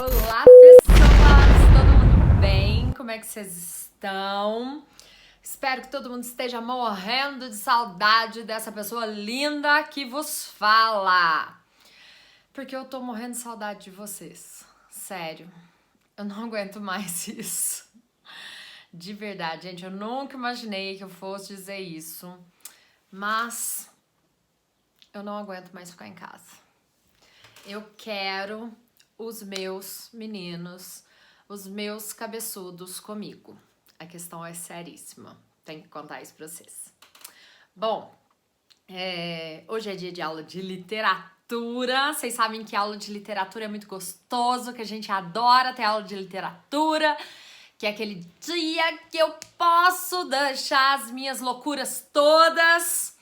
Olá, pessoas! Todo mundo bem? Como é que vocês estão? Espero que todo mundo esteja morrendo de saudade dessa pessoa linda que vos fala. Porque eu tô morrendo de saudade de vocês. Sério, eu não aguento mais isso. De verdade, gente, eu nunca imaginei que eu fosse dizer isso. Mas eu não aguento mais ficar em casa. Eu quero os meus meninos, os meus cabeçudos comigo. A questão é seríssima. Tenho que contar isso pra vocês. Bom, hoje é dia de aula de literatura. Vocês sabem que aula de literatura é muito gostoso, que a gente adora ter aula de literatura, que é aquele dia que eu posso deixar as minhas loucuras todas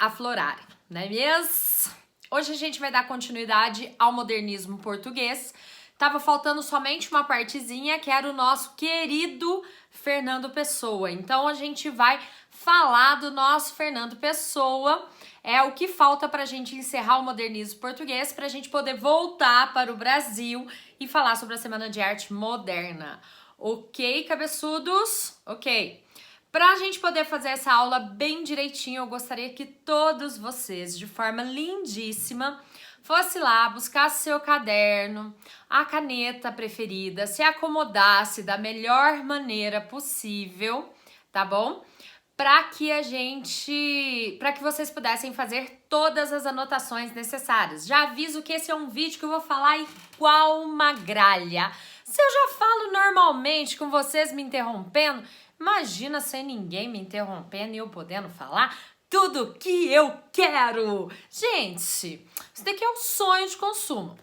aflorarem, não é mesmo? Hoje a gente vai dar continuidade ao modernismo português. Tava faltando somente uma partezinha, que era o nosso querido Fernando Pessoa. Então a gente vai falar do nosso Fernando Pessoa. É o que falta pra gente encerrar o modernismo português, pra gente poder voltar para o Brasil e falar sobre a Semana de Arte Moderna. Ok, cabeçudos? Ok. Pra gente poder fazer essa aula bem direitinho, eu gostaria que todos vocês, de forma lindíssima, fosse lá, buscasse seu caderno, a caneta preferida, se acomodasse da melhor maneira possível, tá bom? Para que vocês pudessem fazer todas as anotações necessárias. Já aviso que esse é um vídeo que eu vou falar igual uma gralha. Se eu já falo normalmente com vocês me interrompendo, imagina sem ninguém me interrompendo e eu podendo falar tudo que eu quero. Gente, isso daqui é um sonho de consumo.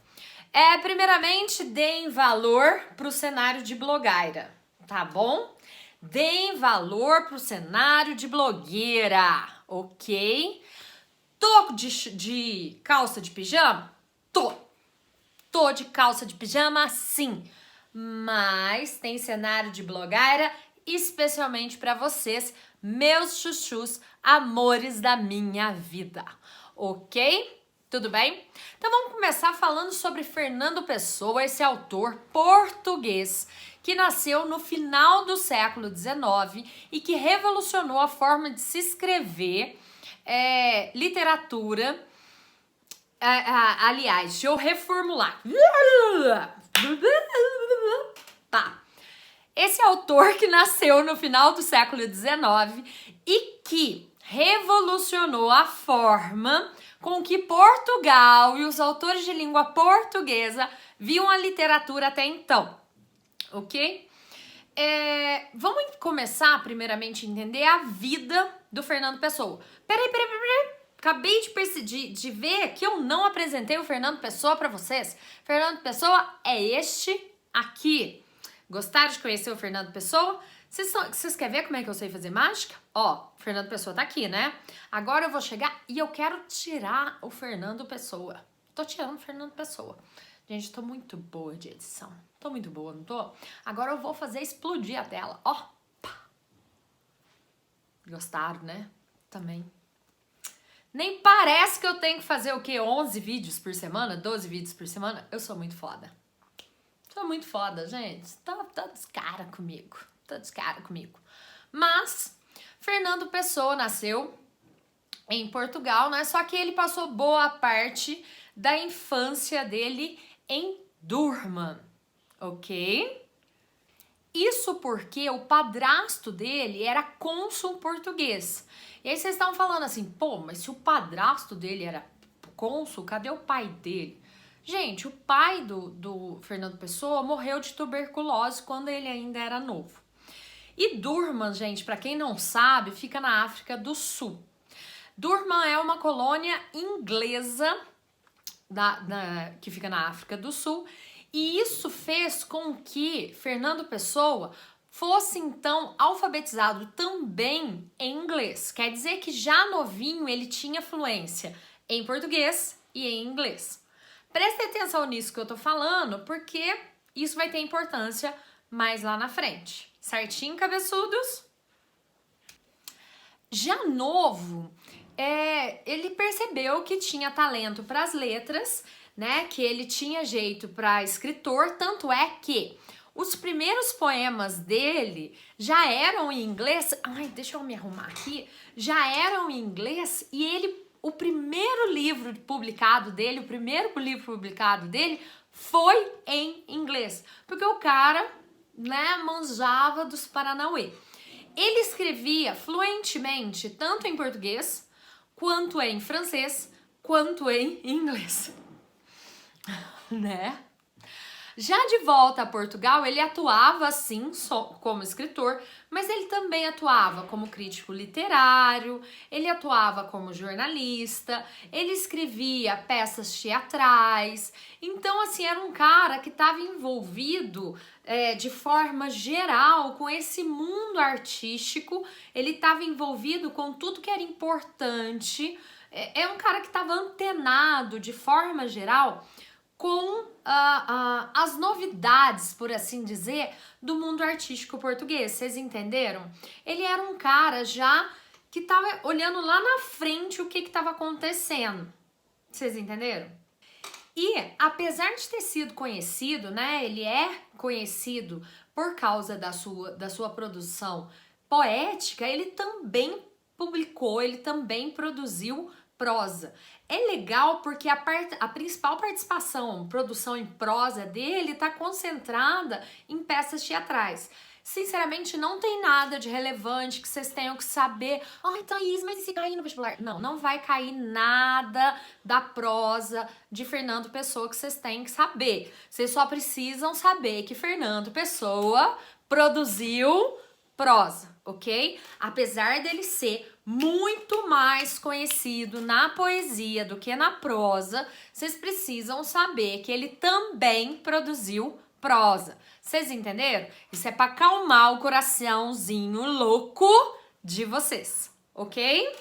Primeiramente, deem valor pro cenário de blogueira, tá bom? Deem valor pro cenário de blogueira, ok? Tô de calça de pijama? Tô de calça de pijama, sim. Mas tem cenário de blogueira especialmente para vocês, meus chuchus, amores da minha vida, ok? Tudo bem? Então vamos começar falando sobre Fernando Pessoa, esse autor português que nasceu no final do século XIX e que revolucionou a forma de se escrever literatura. Aliás, deixa eu reformular. Tá. Esse autor que nasceu no final do século XIX e que revolucionou a forma com que Portugal e os autores de língua portuguesa viam a literatura até então, ok? Vamos começar primeiramente a entender a vida do Fernando Pessoa. Peraí. Acabei de ver que eu não apresentei o Fernando Pessoa para vocês. Fernando Pessoa é este aqui. Gostaram de conhecer o Fernando Pessoa? Vocês querem ver como é que eu sei fazer mágica? Ó, o Fernando Pessoa tá aqui, né? Agora eu vou chegar e eu quero tirar o Fernando Pessoa. Tô tirando o Fernando Pessoa. Gente, tô muito boa de edição. Tô muito boa, não tô? Agora eu vou fazer explodir a tela. Ó. Pá. Gostaram, né? Também. Nem parece que eu tenho que fazer o quê? 11 vídeos por semana? 12 vídeos por semana? Eu sou muito foda. Tô muito foda, gente. Tá descara comigo. Mas, Fernando Pessoa nasceu em Portugal, né? Só que ele passou boa parte da infância dele em Durban, ok? Isso porque o padrasto dele era cônsul português. E aí vocês estavam falando assim, pô, mas se o padrasto dele era cônsul, cadê o pai dele? Gente, o pai do Fernando Pessoa morreu de tuberculose quando ele ainda era novo. E Durban, gente, para quem não sabe, fica na África do Sul. Durban é uma colônia inglesa que fica na África do Sul. E isso fez com que Fernando Pessoa fosse, então, alfabetizado também em inglês. Quer dizer que já novinho ele tinha fluência em português e em inglês. Prestem atenção nisso que eu tô falando, porque isso vai ter importância mais lá na frente. Certinho, cabeçudos? Já novo, ele percebeu que tinha talento para as letras, né, que ele tinha jeito para escritor, tanto é que os primeiros poemas dele já eram em inglês. Ai, deixa eu me arrumar aqui. Já eram em inglês e o primeiro livro publicado dele foi em inglês, porque o cara, né, manjava dos Paranauê. Ele escrevia fluentemente tanto em português, quanto em francês, quanto em inglês, né? Já de volta a Portugal, ele atuava sim como escritor, mas ele também atuava como crítico literário, ele atuava como jornalista, ele escrevia peças teatrais. Então, assim, era um cara que estava envolvido de forma geral com esse mundo artístico, ele estava envolvido com tudo que era importante, é um cara que estava antenado de forma geral com as novidades, por assim dizer, do mundo artístico português. Vocês entenderam? Ele era um cara já que estava olhando lá na frente o que estava acontecendo. Vocês entenderam? E apesar de ter sido conhecido, né? Ele é conhecido por causa da sua produção poética, ele também publicou, ele também produziu prosa. É legal porque a principal produção em prosa dele está concentrada em peças teatrais. Sinceramente, não tem nada de relevante que vocês tenham que saber. Ai, Thaís, mas e se cair no vestibular? Não, não vai cair nada da prosa de Fernando Pessoa que vocês têm que saber. Vocês só precisam saber que Fernando Pessoa produziu prosa, ok? Apesar dele ser muito mais conhecido na poesia do que na prosa, vocês precisam saber que ele também produziu prosa. Vocês entenderam? Isso é para acalmar o coraçãozinho louco de vocês, ok?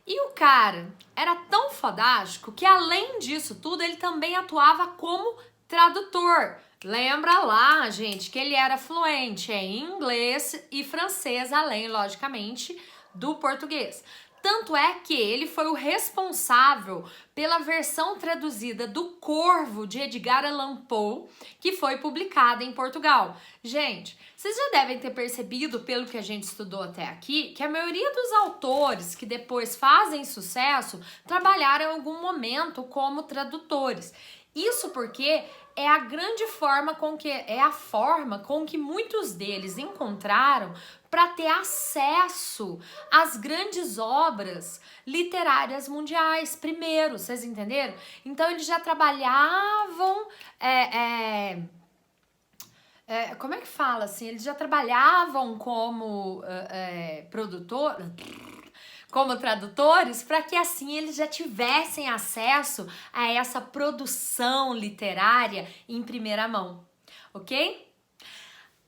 E o cara era tão fodástico que, além disso tudo, ele também atuava como tradutor. Lembra lá, gente, que ele era fluente em inglês e francês, além, logicamente, do português. Tanto é que ele foi o responsável pela versão traduzida do Corvo, de Edgar Allan Poe, que foi publicada em Portugal. Gente, vocês já devem ter percebido, pelo que a gente estudou até aqui, que a maioria dos autores que depois fazem sucesso trabalharam em algum momento como tradutores. Isso porque é a forma com que muitos deles encontraram para ter acesso às grandes obras literárias mundiais primeiro, vocês entenderam? Então eles já trabalhavam, como é que fala assim? Eles já trabalhavam como como tradutores, para que assim eles já tivessem acesso a essa produção literária em primeira mão, ok?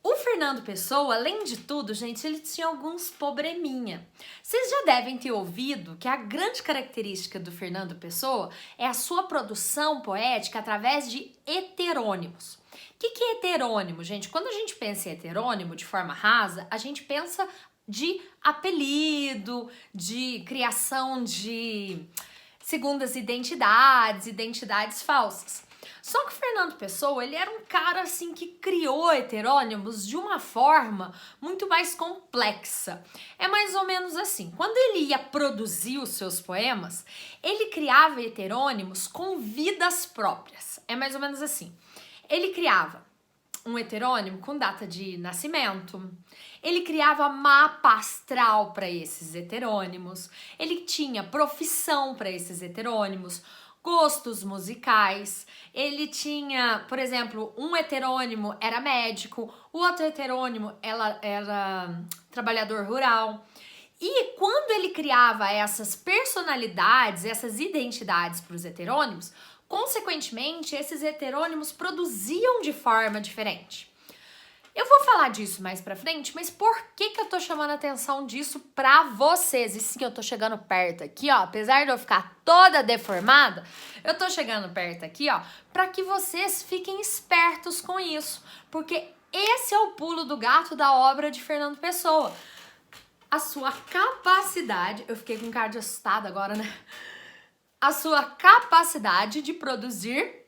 O Fernando Pessoa, além de tudo, gente, ele tinha alguns probleminha. Vocês já devem ter ouvido que a grande característica do Fernando Pessoa é a sua produção poética através de heterônimos. O que é heterônimo, gente? Quando a gente pensa em heterônimo de forma rasa, a gente pensa de apelido, de criação de segundas identidades falsas. Só que o Fernando Pessoa, ele era um cara assim que criou heterônimos de uma forma muito mais complexa. É mais ou menos assim, quando ele ia produzir os seus poemas, ele criava heterônimos com vidas próprias. É mais ou menos assim. Ele criava um heterônimo com data de nascimento, ele criava mapa astral para esses heterônimos, ele tinha profissão para esses heterônimos, gostos musicais, ele tinha, por exemplo, um heterônimo era médico, o outro heterônimo era trabalhador rural. E quando ele criava essas personalidades, essas identidades para os heterônimos, consequentemente, esses heterônimos produziam de forma diferente. Eu vou falar disso mais pra frente, mas por que eu tô chamando a atenção disso pra vocês? E sim, eu tô chegando perto aqui, ó, apesar de eu ficar toda deformada, eu tô chegando perto aqui, ó, pra que vocês fiquem espertos com isso, porque esse é o pulo do gato da obra de Fernando Pessoa. A sua capacidade, eu fiquei com cara de assustada agora, né? a sua capacidade de produzir,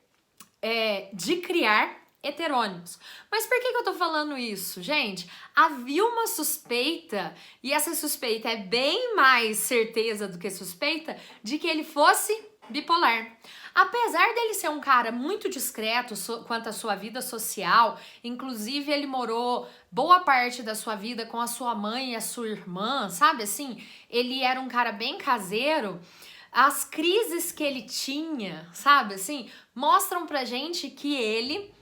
de criar heterônimos. Mas por que eu tô falando isso, gente? Havia uma suspeita, e essa suspeita é bem mais certeza do que suspeita, de que ele fosse bipolar. Apesar dele ser um cara muito discreto quanto à sua vida social, inclusive ele morou boa parte da sua vida com a sua mãe e a sua irmã, sabe assim? Ele era um cara bem caseiro. As crises que ele tinha, sabe assim, mostram pra gente que ele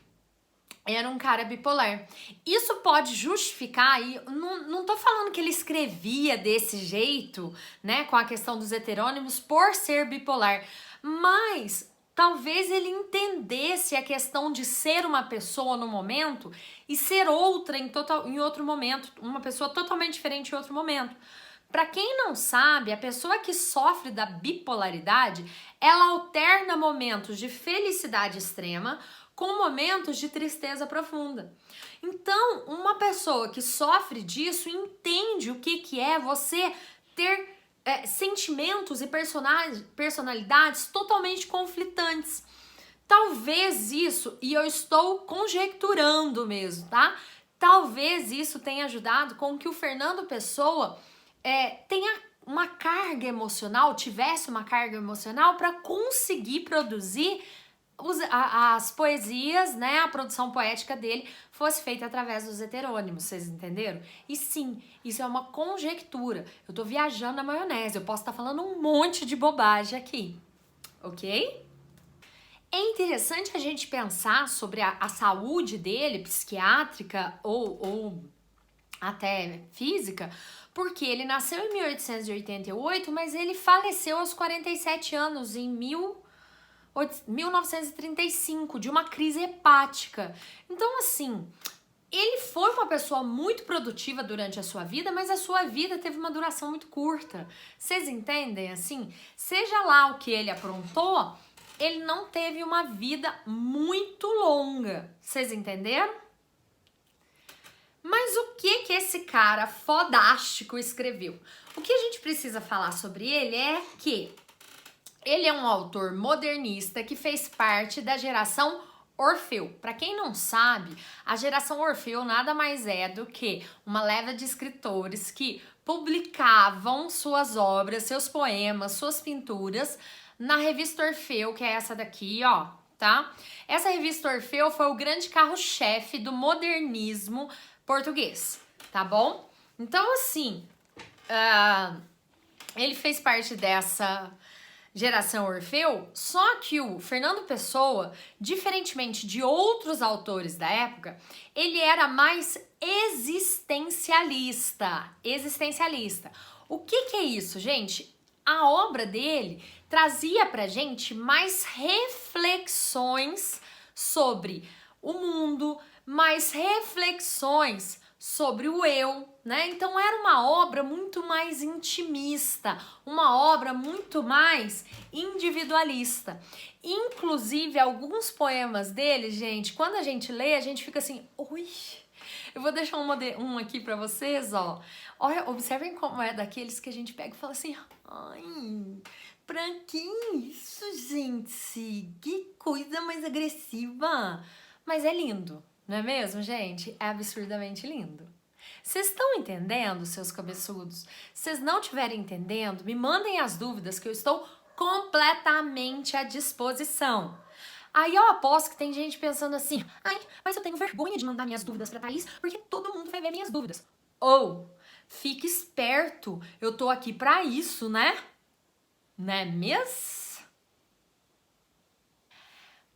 era um cara bipolar. Isso pode justificar, e não tô falando que ele escrevia desse jeito, né, com a questão dos heterônimos por ser bipolar, mas talvez ele entendesse a questão de ser uma pessoa no momento e ser outra em outro momento, uma pessoa totalmente diferente em outro momento. Para quem não sabe, a pessoa que sofre da bipolaridade, ela alterna momentos de felicidade extrema com momentos de tristeza profunda. Então, uma pessoa que sofre disso entende o que é você ter sentimentos e personalidades totalmente conflitantes. Talvez isso, e eu estou conjecturando mesmo, tá? Talvez isso tenha ajudado com que o Fernando Pessoa tenha uma carga emocional, tivesse uma carga emocional para conseguir produzir as poesias, né, a produção poética dele fosse feita através dos heterônimos, vocês entenderam? E sim, isso é uma conjectura. Eu tô viajando na maionese, eu posso estar falando um monte de bobagem aqui, ok? É interessante a gente pensar sobre a saúde dele, psiquiátrica ou até física, porque ele nasceu em 1888, mas ele faleceu aos 47 anos, em 1935, de uma crise hepática. Então, assim, ele foi uma pessoa muito produtiva durante a sua vida, mas a sua vida teve uma duração muito curta. Vocês entendem, assim? Seja lá o que ele aprontou, ele não teve uma vida muito longa. Vocês entenderam? Mas o que esse cara fodástico escreveu? O que a gente precisa falar sobre ele é que ele é um autor modernista que fez parte da geração Orfeu. Para quem não sabe, a geração Orfeu nada mais é do que uma leva de escritores que publicavam suas obras, seus poemas, suas pinturas na revista Orfeu, que é essa daqui, ó, tá? Essa revista Orfeu foi o grande carro-chefe do modernismo português, tá bom? Então, assim, ele fez parte dessa geração Orfeu, só que o Fernando Pessoa, diferentemente de outros autores da época, ele era mais existencialista. O que é isso, gente? A obra dele trazia pra gente mais reflexões sobre o mundo, mais reflexões sobre o eu, né? Então era uma obra muito mais intimista, uma obra muito mais individualista. Inclusive, alguns poemas dele, gente, quando a gente lê, a gente fica assim, ui. Eu vou deixar um aqui pra vocês, ó. Olha, observem como é daqueles que a gente pega e fala assim, ai, pra que isso, gente? Que coisa mais agressiva. Mas é lindo, não é mesmo, gente? É absurdamente lindo. Vocês estão entendendo, seus cabeçudos? Se vocês não estiverem entendendo, me mandem as dúvidas que eu estou completamente à disposição. Aí eu aposto que tem gente pensando assim, ai, mas eu tenho vergonha de mandar minhas dúvidas pra Thaís, porque todo mundo vai ver minhas dúvidas. Ou, fique esperto, eu tô aqui pra isso, né? Né mesmo?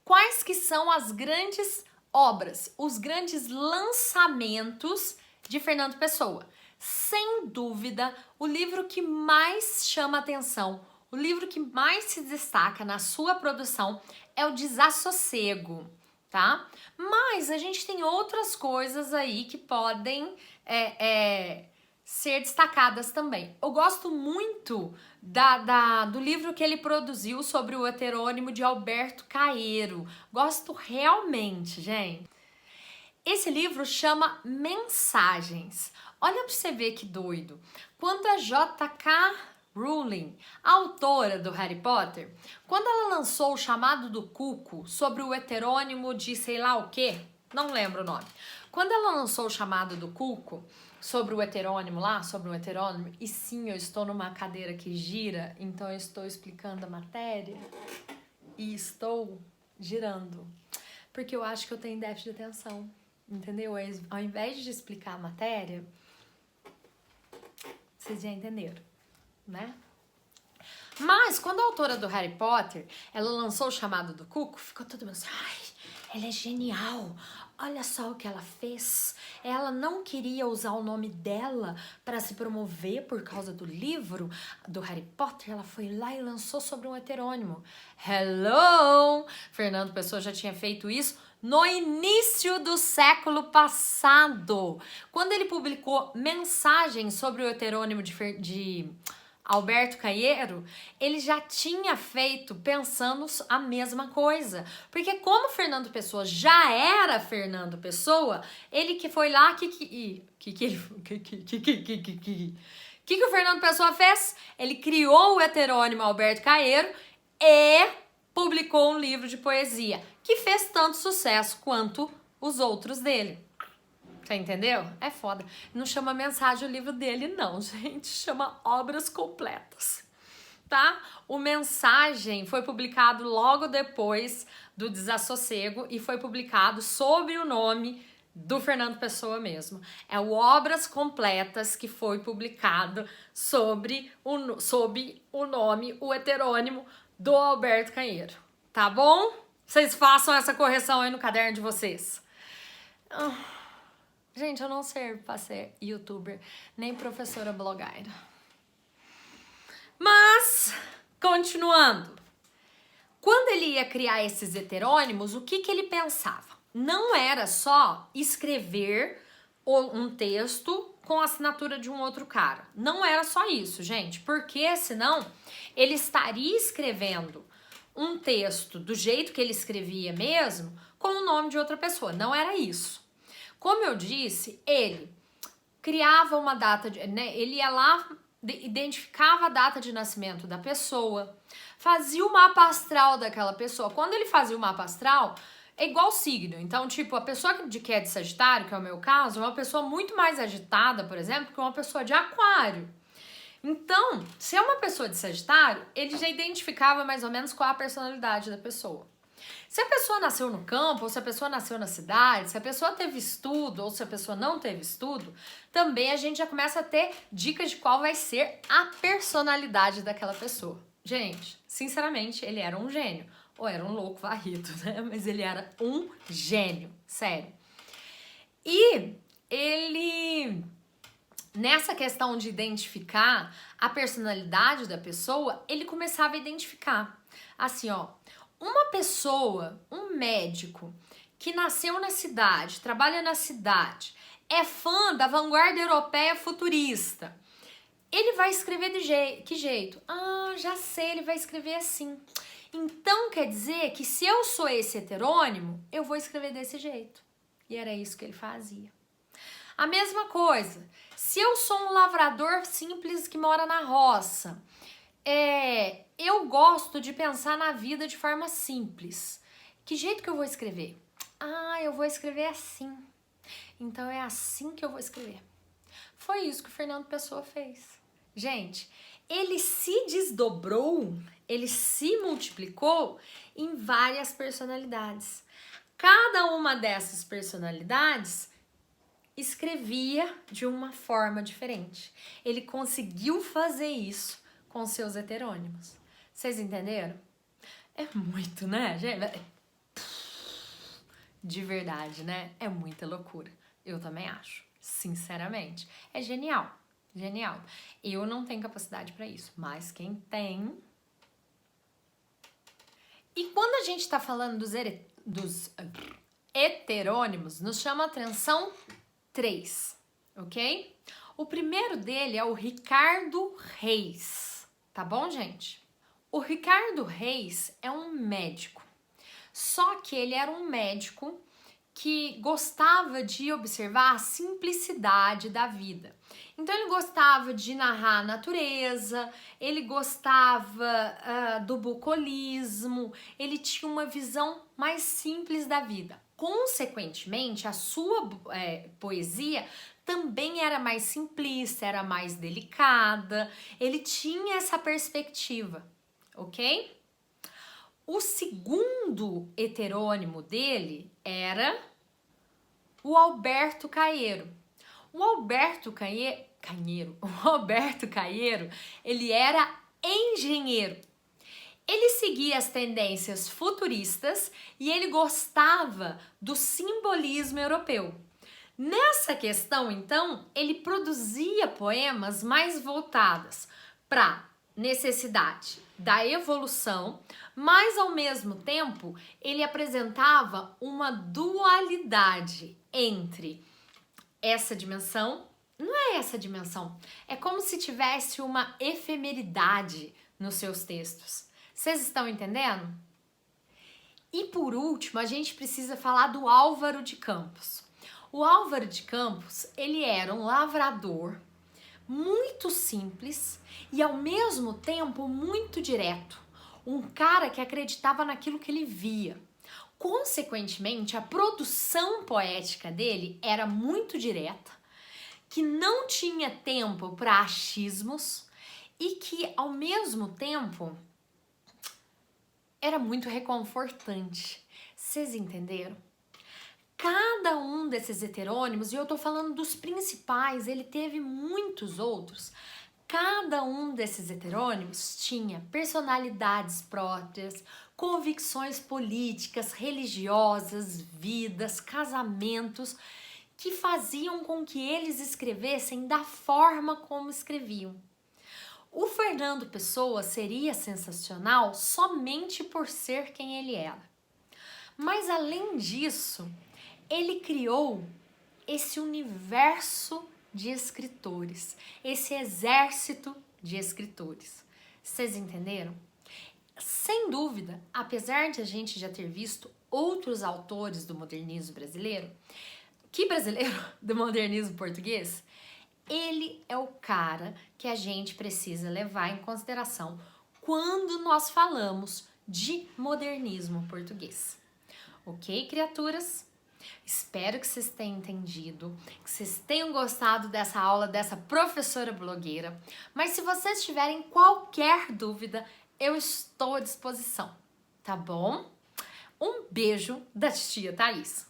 Quais que são as grandes obras, os grandes lançamentos de Fernando Pessoa? Sem dúvida, o livro que mais chama atenção, o livro que mais se destaca na sua produção é o Desassossego, tá? Mas a gente tem outras coisas aí que podem ser destacadas também. Eu gosto muito do livro que ele produziu sobre o heterônimo de Alberto Caeiro. Gosto realmente, gente. Esse livro chama Mensagens. Olha pra você ver que doido. Quando a J.K. Rowling, a autora do Harry Potter, quando ela lançou o Chamado do Cuco sobre o heterônimo de sei lá o quê, não lembro o nome. Quando ela lançou o Chamado do Cuco sobre o heterônimo lá, sobre o heterônimo, e sim, eu estou numa cadeira que gira, então eu estou explicando a matéria e estou girando, porque eu acho que eu tenho déficit de atenção, entendeu? Ao invés de explicar a matéria, vocês já entenderam, né? Mas quando a autora do Harry Potter, ela lançou o Chamado do Cuco, ficou todo mundo assim, ai, ela é genial, olha só o que ela fez. Ela não queria usar o nome dela para se promover por causa do livro do Harry Potter, ela foi lá e lançou sobre um heterônimo. Hello! Fernando Pessoa já tinha feito isso no início do século passado, quando ele publicou mensagens sobre o heterônimo de Alberto Caeiro, ele já tinha feito pensando a mesma coisa. Porque como Fernando Pessoa já era Fernando Pessoa, ele que foi lá, que o Fernando Pessoa fez? Ele criou o heterônimo Alberto Caeiro e publicou um livro de poesia que fez tanto sucesso quanto os outros dele. Você entendeu? É foda. Não chama mensagem o livro dele, não, gente. Chama Obras Completas, tá? O Mensagem foi publicado logo depois do Desassossego e foi publicado sob o nome do Fernando Pessoa mesmo. É o Obras Completas que foi publicado sob o nome, o heterônimo do Alberto Caeiro. Tá bom? Vocês façam essa correção aí no caderno de vocês. Gente, eu não servo pra ser youtuber, nem professora blogueira. Mas, continuando. Quando ele ia criar esses heterônimos, o que ele pensava? Não era só escrever um texto com a assinatura de um outro cara. Não era só isso, gente, porque senão ele estaria escrevendo um texto do jeito que ele escrevia mesmo, com o nome de outra pessoa. Não era isso. Como eu disse, ele criava uma data, ele ia lá, identificava a data de nascimento da pessoa, fazia o mapa astral daquela pessoa. Quando ele fazia o mapa astral, é igual signo. Então, tipo, a pessoa que é de Sagitário, que é o meu caso, é uma pessoa muito mais agitada, por exemplo, que uma pessoa de Aquário. Então, se é uma pessoa de Sagitário, ele já identificava mais ou menos qual é a personalidade da pessoa. Se a pessoa nasceu no campo, ou se a pessoa nasceu na cidade, se a pessoa teve estudo, ou se a pessoa não teve estudo, também a gente já começa a ter dicas de qual vai ser a personalidade daquela pessoa. Gente, sinceramente, ele era um gênio. Ou era um louco varrido, né? Mas ele era um gênio, sério. E ele, nessa questão de identificar a personalidade da pessoa, ele começava a identificar. Assim, ó, uma pessoa, um médico que nasceu na cidade, trabalha na cidade, é fã da vanguarda europeia futurista, ele vai escrever de que jeito? Ah, já sei, ele vai escrever assim. Então quer dizer que se eu sou esse heterônimo, eu vou escrever desse jeito. E era isso que ele fazia. A mesma coisa, se eu sou um lavrador simples que mora na roça, eu gosto de pensar na vida de forma simples. Que jeito que eu vou escrever? Ah, eu vou escrever assim. Então é assim que eu vou escrever. Foi isso que o Fernando Pessoa fez. Gente, ele se desdobrou, ele se multiplicou em várias personalidades. Cada uma dessas personalidades escrevia de uma forma diferente. Ele conseguiu fazer isso com seus heterônimos. Vocês entenderam? É muito, né, gente? De verdade, né? É muita loucura. Eu também acho, sinceramente. É genial, genial. Eu não tenho capacidade para isso, mas quem tem... E quando a gente tá falando dos heterônimos, nos chama a atenção 3, ok? O primeiro dele é o Ricardo Reis, tá bom, gente? O Ricardo Reis é um médico, só que ele era um médico que gostava de observar a simplicidade da vida. Então ele gostava de narrar a natureza, ele gostava do bucolismo, ele tinha uma visão mais simples da vida. Consequentemente, a sua poesia também era mais simplista, era mais delicada, ele tinha essa perspectiva, ok? O segundo heterônimo dele era o Alberto Caeiro. O Alberto Caeiro, ele era engenheiro. Ele seguia as tendências futuristas e ele gostava do simbolismo europeu. Nessa questão, então, ele produzia poemas mais voltados para necessidade da evolução, mas ao mesmo tempo ele apresentava uma dualidade entre essa dimensão, não é essa dimensão, é como se tivesse uma efemeridade nos seus textos. Vocês estão entendendo? E por último, a gente precisa falar do Álvaro de Campos. O Álvaro de Campos, ele era um lavrador muito simples e ao mesmo tempo muito direto. Um cara que acreditava naquilo que ele via. Consequentemente, a produção poética dele era muito direta, que não tinha tempo para achismos e que ao mesmo tempo era muito reconfortante. Vocês entenderam? Cada um desses heterônimos, e eu tô falando dos principais, ele teve muitos outros. Cada um desses heterônimos tinha personalidades próprias, convicções políticas, religiosas, vidas, casamentos, que faziam com que eles escrevessem da forma como escreviam. O Fernando Pessoa seria sensacional somente por ser quem ele era. Mas além disso, ele criou esse universo de escritores, esse exército de escritores. Vocês entenderam? Sem dúvida, apesar de a gente já ter visto outros autores do modernismo brasileiro, que brasileiro? Do modernismo português, ele é o cara que a gente precisa levar em consideração quando nós falamos de modernismo português. Ok, criaturas? Espero que vocês tenham entendido, que vocês tenham gostado dessa aula dessa professora blogueira. Mas se vocês tiverem qualquer dúvida, eu estou à disposição, tá bom? Um beijo da tia Thaís.